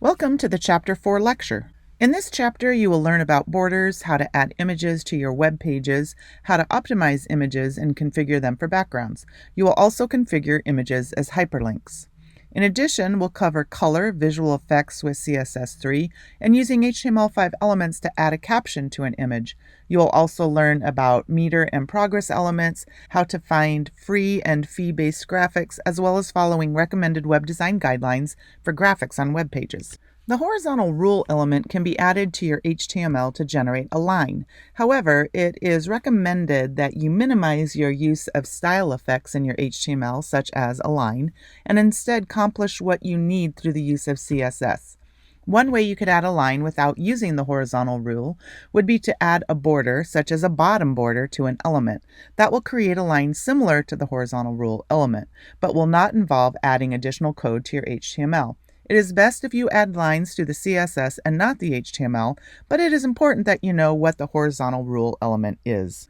Welcome to the Chapter 4 lecture. In this chapter, you will learn about borders, how to add images to your web pages, how to optimize images and configure them for backgrounds. You will also configure images as hyperlinks. In addition, we'll cover color, visual effects with CSS3, and using HTML5 elements to add a caption to an image. You will also learn about meter and progress elements, how to find free and fee-based graphics, as well as following recommended web design guidelines for graphics on web pages. The horizontal rule element can be added to your HTML to generate a line. However, it is recommended that you minimize your use of style effects in your HTML, such as a line, and instead accomplish what you need through the use of CSS. One way you could add a line without using the horizontal rule would be to add a border, such as a bottom border, to an element. That will create a line similar to the horizontal rule element, but will not involve adding additional code to your HTML. It is best if you add lines to the CSS and not the HTML, but it is important that you know what the horizontal rule element is.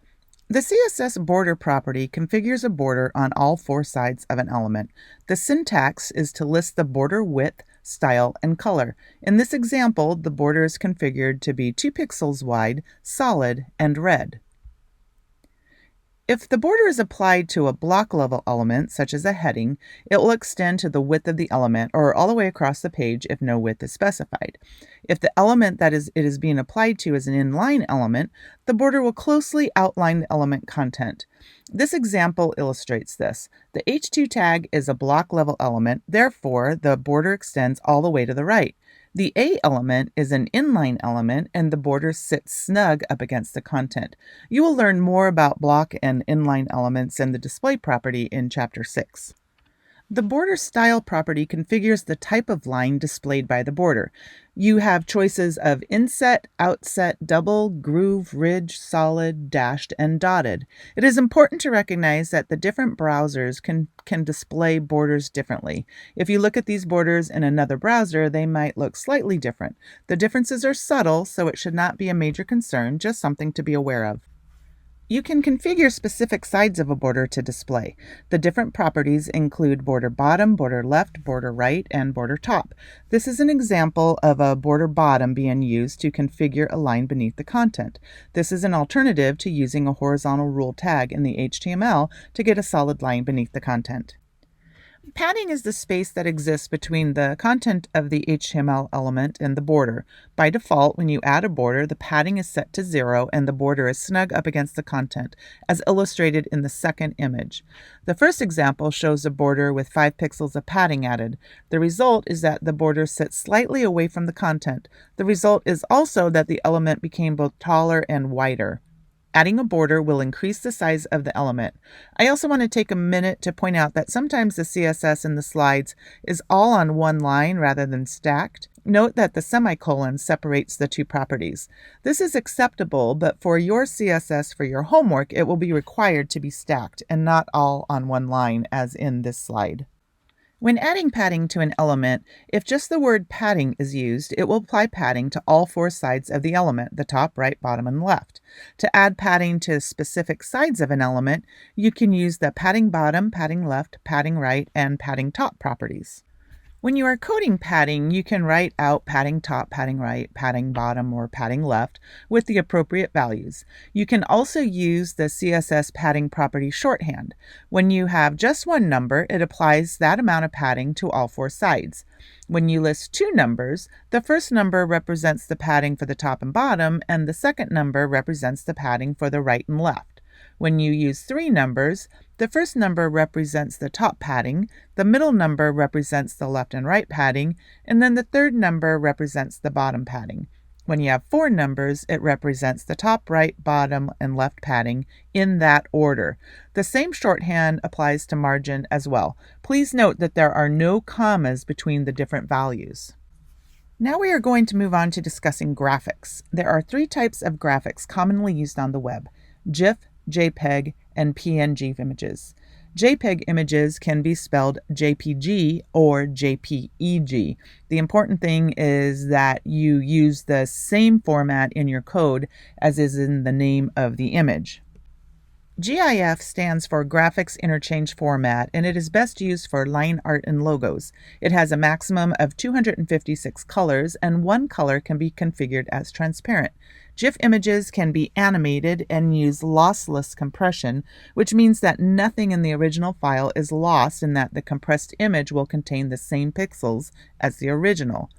The CSS border property configures a border on all four sides of an element. The syntax is to list the border width, style, and color. In this example, the border is configured to be 2 pixels wide, solid, and red. If the border is applied to a block level element, such as a heading, it will extend to the width of the element or all the way across the page if no width is specified. If the element that it is being applied to is an inline element, the border will closely outline the element content. This example illustrates this. The H2 tag is a block level element, therefore the border extends all the way to the right. The A element is an inline element and the border sits snug up against the content. You will learn more about block and inline elements and the display property in Chapter 6. The border style property configures the type of line displayed by the border. You have choices of inset, outset, double, groove, ridge, solid, dashed, and dotted. It is important to recognize that the different browsers can display borders differently. If you look at these borders in another browser, they might look slightly different. The differences are subtle, so it should not be a major concern, just something to be aware of. You can configure specific sides of a border to display. The different properties include border bottom, border left, border right, and border top. This is an example of a border bottom being used to configure a line beneath the content. This is an alternative to using a horizontal rule tag in the HTML to get a solid line beneath the content. Padding is the space that exists between the content of the HTML element and the border. By default, when you add a border, the padding is set to 0 and the border is snug up against the content, as illustrated in the second image. The first example shows a border with 5 pixels of padding added. The result is that the border sits slightly away from the content. The result is also that the element became both taller and wider. Adding a border will increase the size of the element. I also want to take a minute to point out that sometimes the CSS in the slides is all on one line rather than stacked. Note that the semicolon separates the two properties. This is acceptable, but for your CSS for your homework, it will be required to be stacked and not all on one line as in this slide. When adding padding to an element, if just the word padding is used, it will apply padding to all four sides of the element, the top, right, bottom, and left. To add padding to specific sides of an element, you can use the padding bottom, padding left, padding right, and padding top properties. When you are coding padding, you can write out padding top, padding right, padding bottom, or padding left with the appropriate values. You can also use the CSS padding property shorthand. When you have just one number, it applies that amount of padding to all four sides. When you list two numbers, the first number represents the padding for the top and bottom, and the second number represents the padding for the right and left. When you use 3 numbers, the first number represents the top padding, the middle number represents the left and right padding, and then the third number represents the bottom padding. When you have 4 numbers, it represents the top, right, bottom, and left padding in that order. The same shorthand applies to margin as well. Please note that there are no commas between the different values. Now we are going to move on to discussing graphics. There are 3 types of graphics commonly used on the web: GIF, JPEG, and PNG images. JPEG images can be spelled JPG or JPEG. The important thing is that you use the same format in your code as is in the name of the image. GIF stands for Graphics Interchange Format, and it is best used for line art and logos. It has a maximum of 256 colors, and one color can be configured as transparent. GIF images can be animated and use lossless compression, which means that nothing in the original file is lost and that the compressed image will contain the same pixels as the original.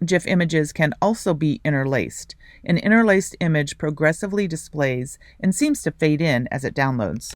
GIF images can also be interlaced. An interlaced image progressively displays and seems to fade in as it downloads.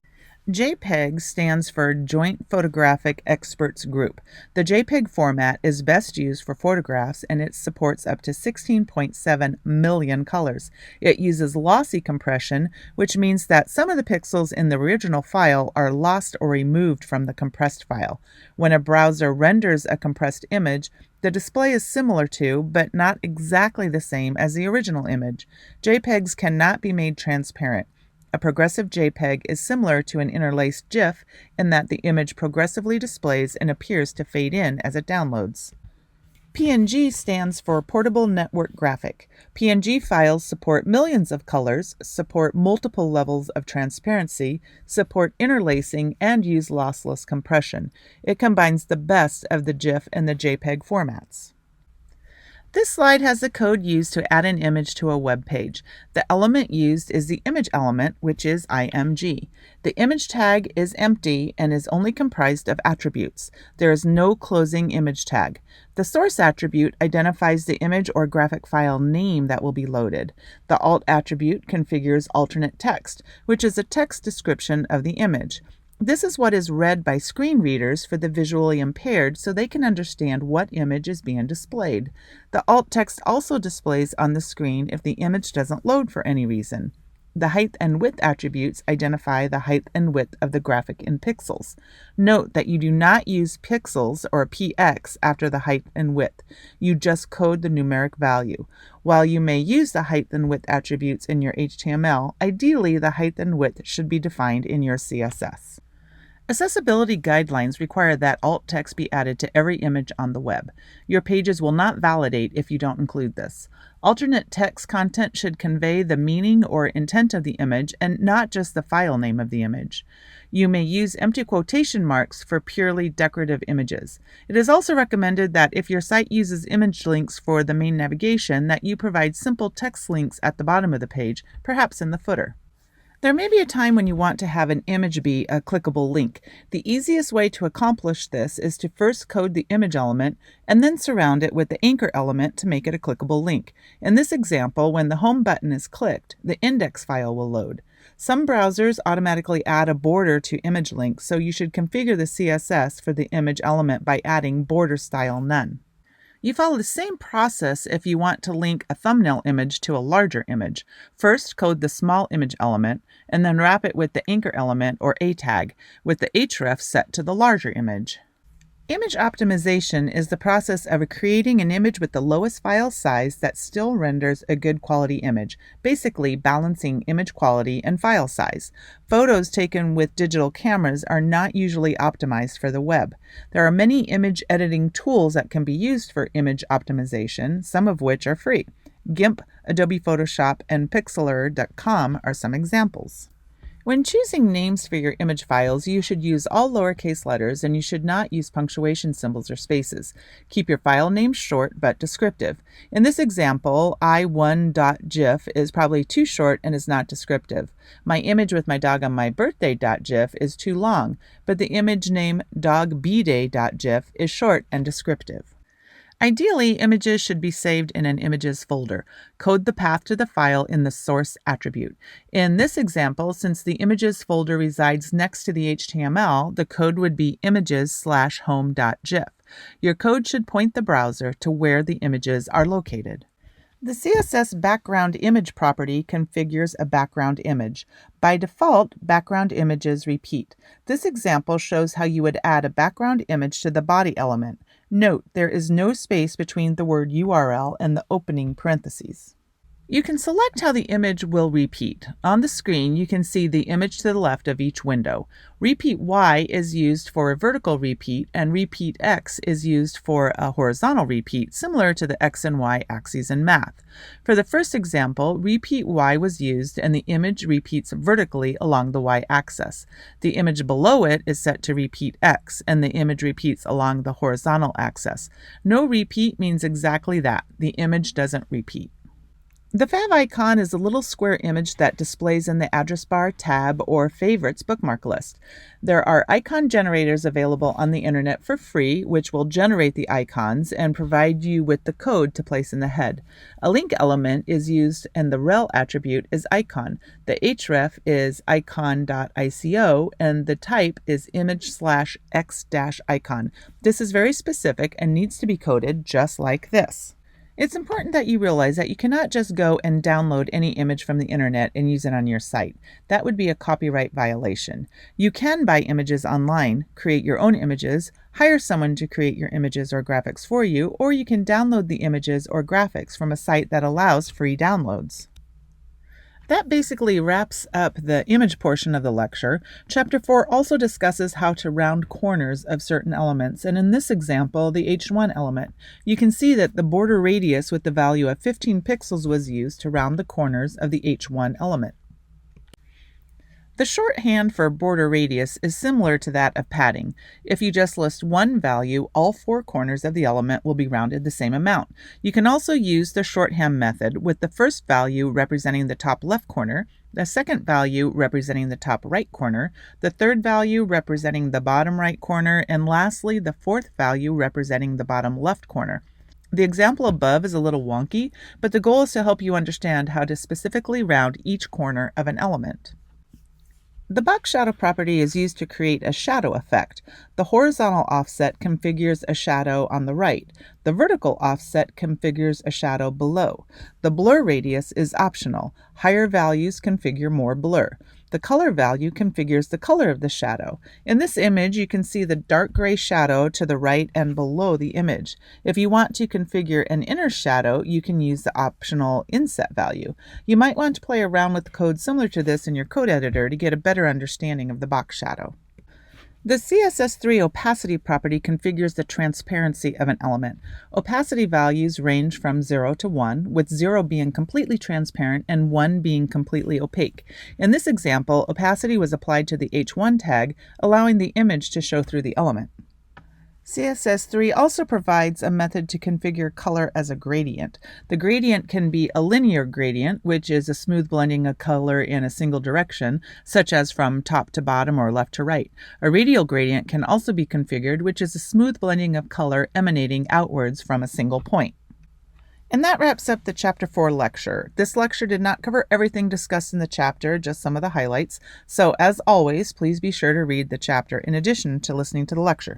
JPEG stands for Joint Photographic Experts Group. The JPEG format is best used for photographs, and it supports up to 16.7 million colors. It uses lossy compression, which means that some of the pixels in the original file are lost or removed from the compressed file. When a browser renders a compressed image, the display is similar to, but not exactly the same as the original image. JPEGs cannot be made transparent. A progressive JPEG is similar to an interlaced GIF in that the image progressively displays and appears to fade in as it downloads. PNG stands for Portable Network Graphic. PNG files support millions of colors, support multiple levels of transparency, support interlacing, and use lossless compression. It combines the best of the GIF and the JPEG formats. This slide has the code used to add an image to a web page. The element used is the image element, which is IMG. The image tag is empty and is only comprised of attributes. There is no closing image tag. The source attribute identifies the image or graphic file name that will be loaded. The alt attribute configures alternate text, which is a text description of the image. This is what is read by screen readers for the visually impaired so they can understand what image is being displayed. The alt text also displays on the screen if the image doesn't load for any reason. The height and width attributes identify the height and width of the graphic in pixels. Note that you do not use pixels or px after the height and width. You just code the numeric value. While you may use the height and width attributes in your HTML, ideally the height and width should be defined in your CSS. Accessibility guidelines require that alt text be added to every image on the web. Your pages will not validate if you don't include this. Alternate text content should convey the meaning or intent of the image and not just the file name of the image. You may use empty quotation marks for purely decorative images. It is also recommended that if your site uses image links for the main navigation, that you provide simple text links at the bottom of the page, perhaps in the footer. There may be a time when you want to have an image be a clickable link. The easiest way to accomplish this is to first code the image element and then surround it with the anchor element to make it a clickable link. In this example, when the home button is clicked, the index file will load. Some browsers automatically add a border to image links, so you should configure the CSS for the image element by adding border style none. You follow the same process if you want to link a thumbnail image to a larger image. First, code the small image element, and then wrap it with the anchor element or A tag, with the href set to the larger image. Image optimization is the process of creating an image with the lowest file size that still renders a good quality image, basically balancing image quality and file size. Photos taken with digital cameras are not usually optimized for the web. There are many image editing tools that can be used for image optimization, some of which are free. GIMP, Adobe Photoshop, and Pixlr.com are some examples. When choosing names for your image files, you should use all lowercase letters and you should not use punctuation symbols or spaces. Keep your file name short but descriptive. In this example, i1.gif is probably too short and is not descriptive. My image with my dog on my birthday.gif is too long, but the image name dogbday.gif is short and descriptive. Ideally, images should be saved in an images folder. Code the path to the file in the source attribute. In this example, since the images folder resides next to the HTML, the code would be images/home.gif. Your code should point the browser to where the images are located. The CSS background image property configures a background image. By default, background images repeat. This example shows how you would add a background image to the body element. Note, there is no space between the word URL and the opening parentheses. You can select how the image will repeat. On the screen, you can see the image to the left of each window. Repeat Y is used for a vertical repeat, and repeat X is used for a horizontal repeat, similar to the X and Y axes in math. For the first example, repeat Y was used, and the image repeats vertically along the Y axis. The image below it is set to repeat X, and the image repeats along the horizontal axis. No repeat means exactly that. The image doesn't repeat. The fav icon is a little square image that displays in the address bar, tab, or favorites bookmark list. There are icon generators available on the internet for free, which will generate the icons and provide you with the code to place in the head. A link element is used and the rel attribute is icon. The href is icon.ico and the type is image/x-icon. This is very specific and needs to be coded just like this. It's important that you realize that you cannot just go and download any image from the internet and use it on your site. That would be a copyright violation. You can buy images online, create your own images, hire someone to create your images or graphics for you, or you can download the images or graphics from a site that allows free downloads. That basically wraps up the image portion of the lecture. Chapter 4 also discusses how to round corners of certain elements, and in this example, the H1 element. You can see that the border radius with the value of 15 pixels was used to round the corners of the H1 element. The shorthand for border radius is similar to that of padding. If you just list one value, all four corners of the element will be rounded the same amount. You can also use the shorthand method with the first value representing the top left corner, the second value representing the top right corner, the third value representing the bottom right corner, and lastly, the fourth value representing the bottom left corner. The example above is a little wonky, but the goal is to help you understand how to specifically round each corner of an element. The box shadow property is used to create a shadow effect. The horizontal offset configures a shadow on the right. The vertical offset configures a shadow below. The blur radius is optional. Higher values configure more blur. The color value configures the color of the shadow. In this image, you can see the dark gray shadow to the right and below the image. If you want to configure an inner shadow, you can use the optional inset value. You might want to play around with code similar to this in your code editor to get a better understanding of the box shadow. The CSS3 opacity property configures the transparency of an element. Opacity values range from 0 to 1, with 0 being completely transparent and 1 being completely opaque. In this example, opacity was applied to the H1 tag, allowing the image to show through the element. CSS3 also provides a method to configure color as a gradient. The gradient can be a linear gradient, which is a smooth blending of color in a single direction, such as from top to bottom or left to right. A radial gradient can also be configured, which is a smooth blending of color emanating outwards from a single point. And that wraps up the Chapter 4 lecture. This lecture did not cover everything discussed in the chapter, just some of the highlights. So as always, please be sure to read the chapter in addition to listening to the lecture.